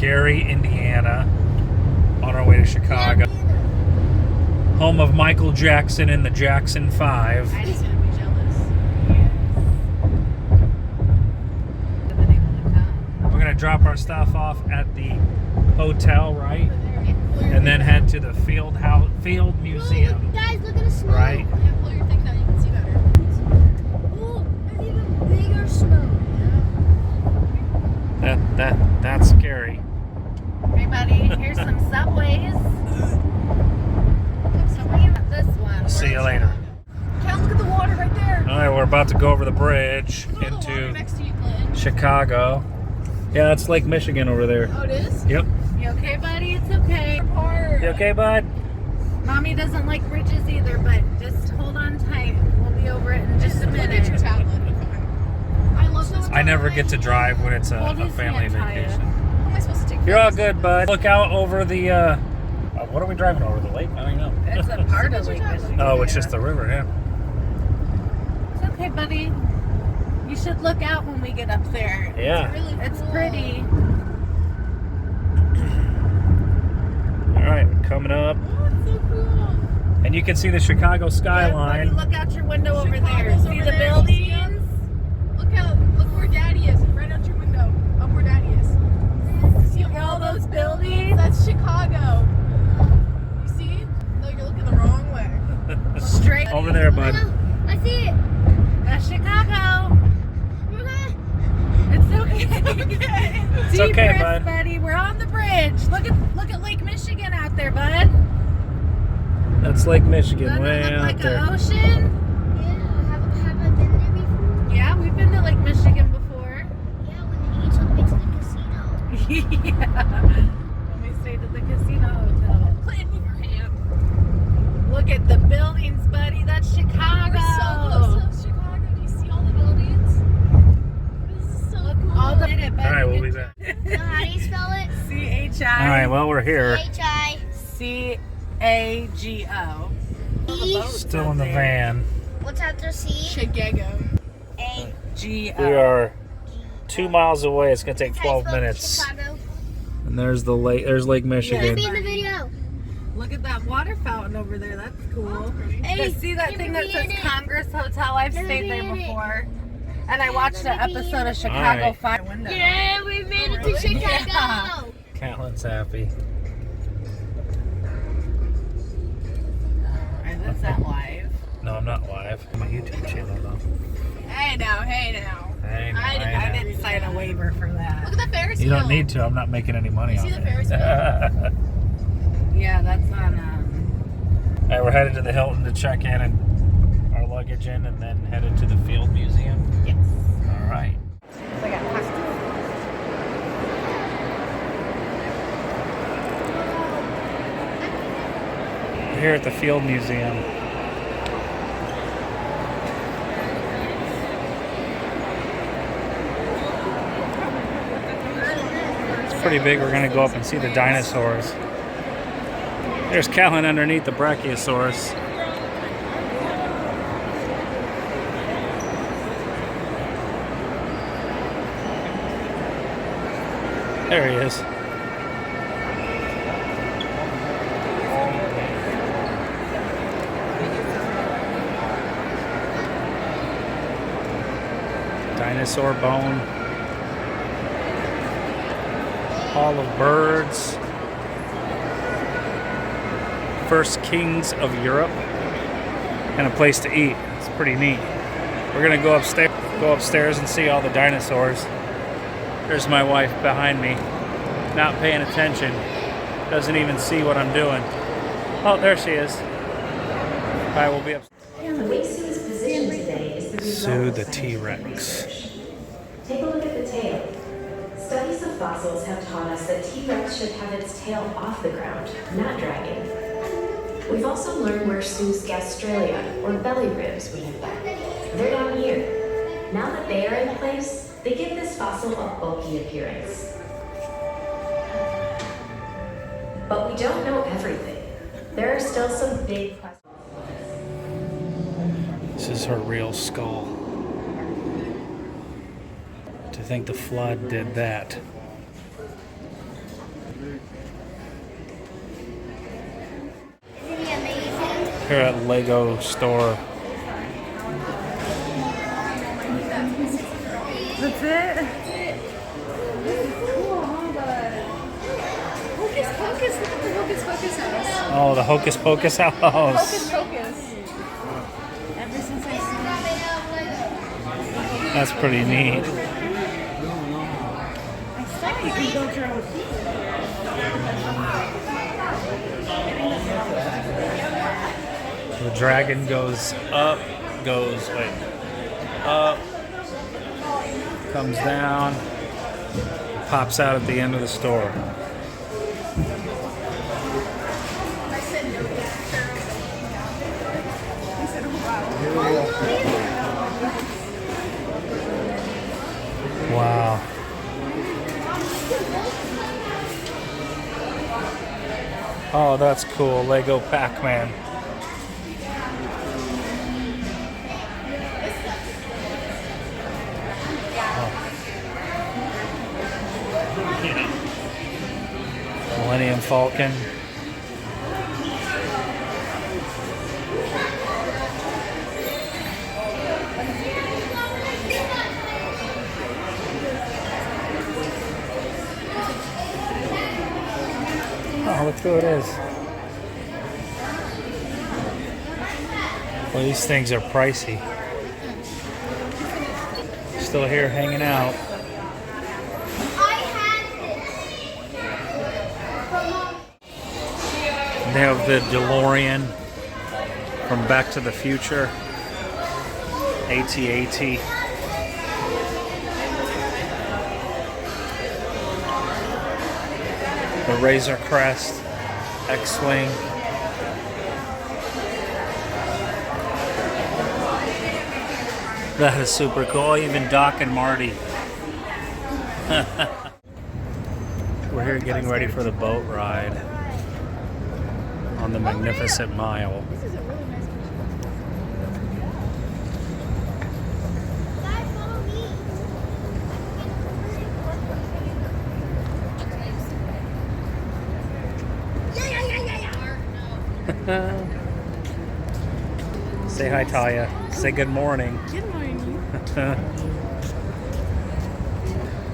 Gary, Indiana, on our way to Chicago. Home of Michael Jackson and the Jackson 5. I just gonna be jealous. We're going to drop our stuff off at the hotel, right? And then head to the Field Museum. Guys, look at the snow. Right? Yeah, pull your thing down, you can see better. Oh, there's even bigger snow. That's scary. Hey, buddy, here's some Subways. This one. See you later. Cal, look at the water right there. All right, we're about to go over the bridge Look at the water into next to you, Glenn. Chicago. Yeah, that's Lake Michigan over there. Oh, it is? Yep. You okay, buddy? It's okay. You okay, bud? Mommy doesn't like bridges either, but just hold on tight. We'll be over it in just a minute. Look at your tablet. I love this. I never get to drive when it's a family vacation. How am I supposed to take You're all good, bud. Look out over the, what are we driving over? The lake? I don't know. It's a part of Lake Michigan. Oh, it's just the river, yeah. It's okay, buddy. You should look out when we get up there. Yeah. It's, really it's pretty. All right, coming up. Oh, it's so cool. And you can see the Chicago skyline. Yeah, buddy, look out your window over there. See the buildings? Look where Daddy is. Right out your window. Up where Daddy is. See all those buildings? That's Chicago. You see? No, you're looking the wrong way. Straight Over there, bud. I see it. That's Chicago. It's okay. It's Deep okay, breaths, bud. buddy. We're on the bridge. Look at Lake Michigan out there, bud. That's Lake Michigan, Doesn't way it look out like there. an ocean? Yeah, have I been there before? Yeah, we've been to Lake Michigan before. Yeah, when he took me to the casino. Yeah. When we stayed at the casino hotel. Clinton, move your hand. Look at the buildings, buddy. That's Chicago. We're so close to Chicago. Do you see all the buildings? This is so cool. All the All right, we'll be back. How do you spell it? C-H-I. All right, well, we're here. H-I. C-A-G-O. E. Still in the van. What's after C? Chicago. A. G-O. We are 2 miles away. It's going to take That's how you 12 spell minutes. Chicago. And there's the lake. There's Lake Michigan. Be in the video. Look at that water fountain over there. That's cool. Hey, See that thing that be says in it. Congress Hotel? I've Let me stayed be there in it. before. And I watched an Let me be episode in of it. Chicago Alright. Fire window. Yeah, we made it to Really? Chicago. Callan's happy. Alright, that's that live. No, I'm not live. My YouTube channel, though. Hey now, hey now. I know, I didn't- I know. didn't sign a waiver for that. Look at the Ferris You wheel. don't need to. I'm not making any money You on see the it. Ferris wheel? Yeah, that's on. All right, we're headed to the Hilton to check in and our luggage in, and then headed to the Field Museum. Yes. All right. I got pasta. We're here at the Field Museum. It's pretty big. We're going to go up and see the dinosaurs. There's Callan underneath the Brachiosaurus. There he is. Dinosaur bone. Hall of Birds. First kings of Europe. And a place to eat. It's pretty neat. We're gonna go upstairs and see all the dinosaurs. There's my wife behind me, not paying attention. Doesn't even see what I'm doing. Oh, there she is. All right, we'll be up. The way Sue's position today is the result Sue of the scientific T-Rex. research. Take a look at the tail. Studies of fossils have taught us that T-Rex should have its tail off the ground, not dragging. We've also learned where Sue's gastralia, or belly ribs, would have been. They're down here. Now that they are in place, they give this fossil a bulky appearance. But we don't know everything. There are still some big questions. This is her real skull. To think the flood did that. Here at Lego store. That's it? Hocus Pocus, look at the Hocus Pocus house. Oh, the Hocus Pocus house. Hocus Pocus. Ever since I saw That's pretty neat. I still think you can build your own seat. The dragon goes up, up, comes down, pops out at the end of the store. Wow. Oh, that's cool. Lego Pac-Man. Millennium Falcon. Oh, look who it is. Well, these things are pricey. Still here hanging out. They have the DeLorean from Back to the Future. AT-AT. The Razor Crest, X-Wing. That is super cool. Even Doc and Marty. We're here getting ready for the boat ride on the Magnificent Mile. This is a really nice Guys, follow me. Say hi, Talia. Say good morning. Good morning.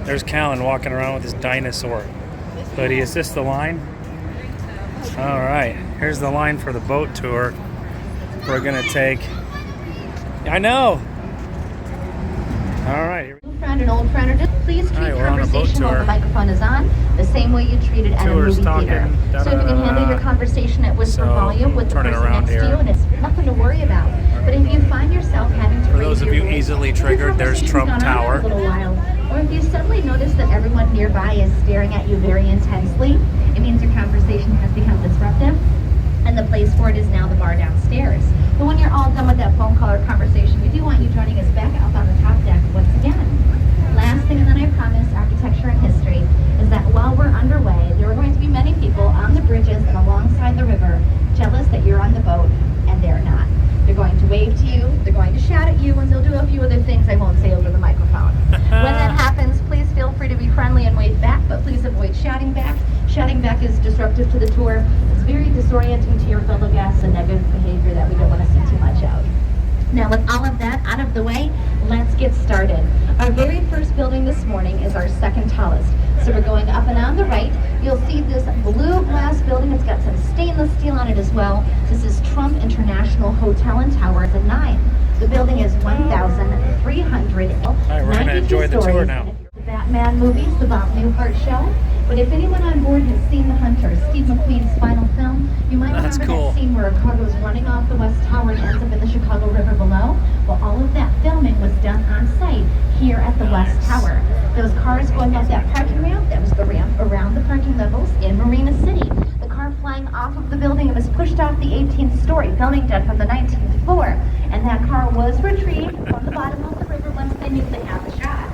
There's Callan walking around with his dinosaur hoodie. Is this the line? All right. Here's the line for the boat tour. We're going to take... I know. All right. Friend and old friend, or just please treat Alright, we're on a boat conversation while tour. the microphone is on the same way you treat it at a Tour's movie talking, theater. So if you can da-da-da-da. handle your conversation at whisper So, volume with the turn it person around next here. to you, and it's nothing to worry about. But if you find yourself having to For raise those of your you voice, easily if your triggered, there's conversation's Trump gone on Tower. for a little while, or if you suddenly notice that everyone nearby is staring at you very intensely, it means your conversation has become disruptive, and the place for it is now the bar downstairs. But when you're all done with that phone call or conversation, we do want you joining us back up on the top deck once again. Last thing, and then I promise, architecture and history, is that while we're underway, there are going to be many people on the bridges and alongside the river jealous that you're on the boat and they're not. They're going to wave to you, they're going to shout at you, and they'll do a few other things I won't say over the microphone. When that happens, please feel free to be friendly and wave back, but please avoid shouting back. Shouting back is disruptive to the tour. It's very disorienting to your fellow guests and negative behavior that we don't want to see too much of. Now, with all of that out of the way, let's get started. Our very first building this morning is our second tallest. So we're going up and on the right. You'll see this blue glass building. It's got some stainless steel on it as well. This is Trump International Hotel and Tower, the 9. The building is 1,300. All right, we're going to enjoy the tour now. The Batman movies, the Bob Newhart show. But if anyone on board has seen The Hunter, Steve McQueen's final film, you might That's remember cool. that scene where a car goes running off the West Tower and ends up in the Chicago River below. Well, all of that filming was done on site here at the West Tower. Those cars going up that parking ramp, that was the ramp around the parking levels in Marina City. The car flying off of the building, it was pushed off the 18th story, filming done from the 19th floor. And that car was retrieved from the bottom of the river once they knew they had the shot.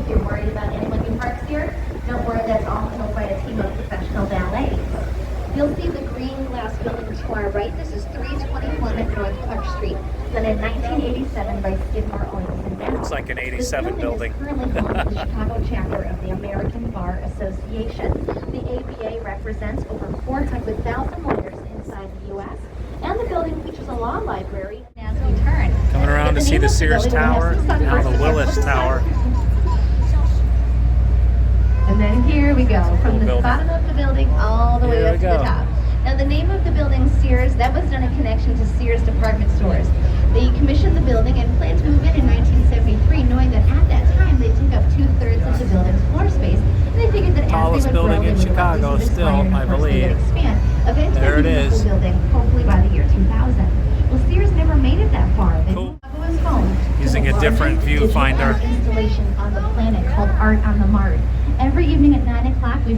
If you're worried about anyone who parks here, don't worry, that's all handled by a team of professional valets. You'll see the green glass building to our right. This is 321 at North Clark Street, done in 1987 by Skidmore Oils and Gas. It's like an This 87 building. is currently home to the Chicago chapter of the American Bar Association. The ABA represents over 400,000 lawyers inside the U.S., and the building features a law library. As we turn. Coming around to see the Sears Tower, now the Willis Tower. And then here we go, from the building. bottom of the building all the way Here up we to the go. top. Now the name of the building, Sears, that was done in connection to Sears department stores. They commissioned the building and planned to move in 1973, knowing that at that time they took up 2/3 of the building's floor space. And they figured that Tallest as they would building grow, in they would want Chicago to still, expand, and I of course they would believe. expand. Eventually, There it they moved is. the building, hopefully by the year 2000. Well, Sears never made it that far. They Cool. Chicago is home to Using the a different largest digital viewfinder. art installation on the planet called Art on the Mart. Every evening at 9 o'clock, we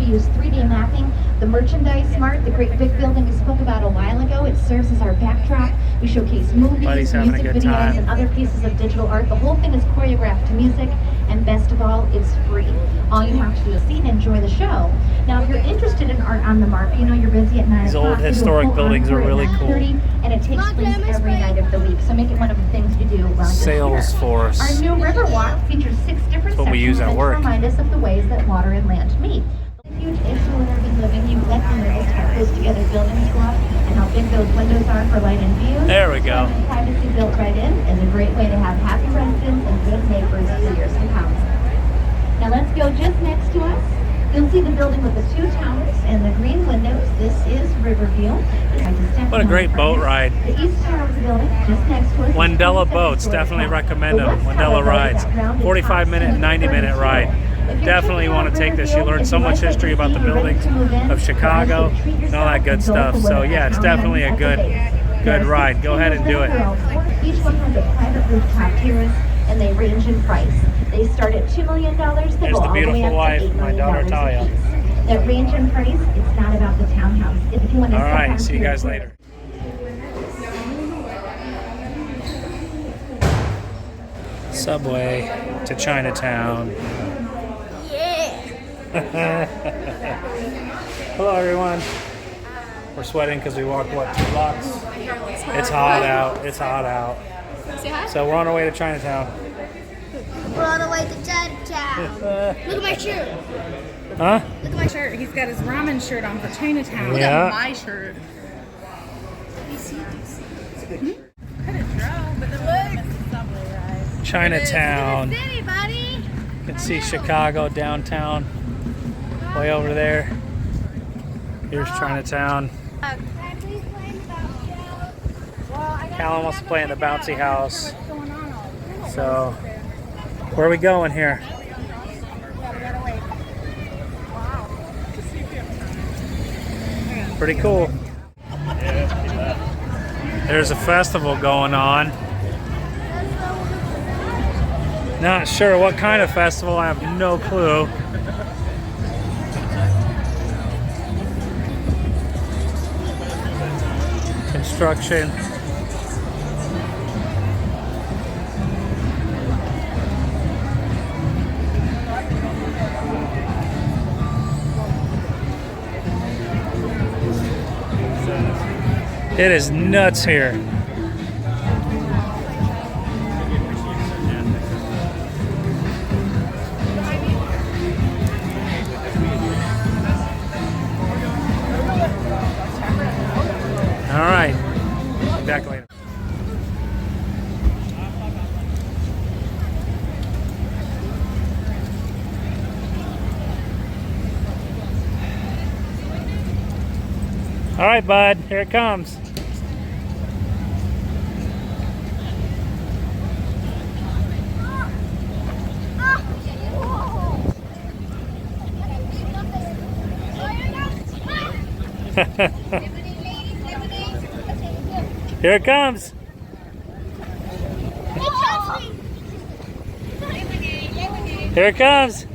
use 3D mapping. The merchandise mart, the great big building we spoke about a while ago, it serves as our backdrop. We showcase movies, Buddy's having a music good videos, time. and other pieces of digital art. The whole thing is choreographed to music, and best of all, it's free. All you have to do is see and enjoy the show. Now, if you're interested in Art on the Mart, you know you're busy at 9 These o'clock. old we do a historic full buildings are encore at really cool. 9:30, and it takes place every night of the week. So make it one of the things you do while you're here. Salesforce. Our new River Walk features 6 different That's what we sections use at that work. remind us of the ways that water and land meet. A huge issue in urban living, you let the neighbors have close together buildings go up, and how big those windows are for light and view. There we go. Having privacy built right in is a great way to have happy residents and good neighbors for years to come. Now let's go just next to us. You'll see the building with the 2 towers and the green windows. This is Riverview. What a great boat ride. The east tower of the building, just next to us. is Wendella 27 boats, stories definitely tall. recommend The them. west Wendella tower rides. building that rounded 45-minute, top 90-minute ride. if you're Definitely checking want out to take this. You Riverview, learn if so you much like what history you about see, the you're ready buildings to move in, of Chicago treat and all yourself that good and go stuff. for So whatever yeah, it's town definitely a has good at the base. good ride. Go ahead and do it. Each one has a private rooftop terrace, and they range in price. They start at $2 million. They There's go the all the way beautiful up to wife, $8 my million daughter Talia. a piece. That range in price, it's not about the townhouse. If you want to All step right, onto see you your guys tour- later. Subway to Chinatown. Hello, everyone. We're sweating because we walked, what, 2 blocks? It's hot out. It's hot out. Say hi. So we're on our way to Chinatown. We're on the way to Chinatown. Look at my shirt. Huh? Look at my shirt. He's got his ramen shirt on for Chinatown. Yeah. My shirt. Chinatown. City, buddy. You can see Chicago downtown. Way over there. Here's Chinatown. Can I please play in the bouncy house? Callan wants to play in the bouncy house. So, where are we going here? Pretty cool. There's a festival going on. Not sure what kind of festival, I have no clue. Construction. It is nuts here. All right. Be back later. All right, bud. Here it comes. Here it comes. Here it comes.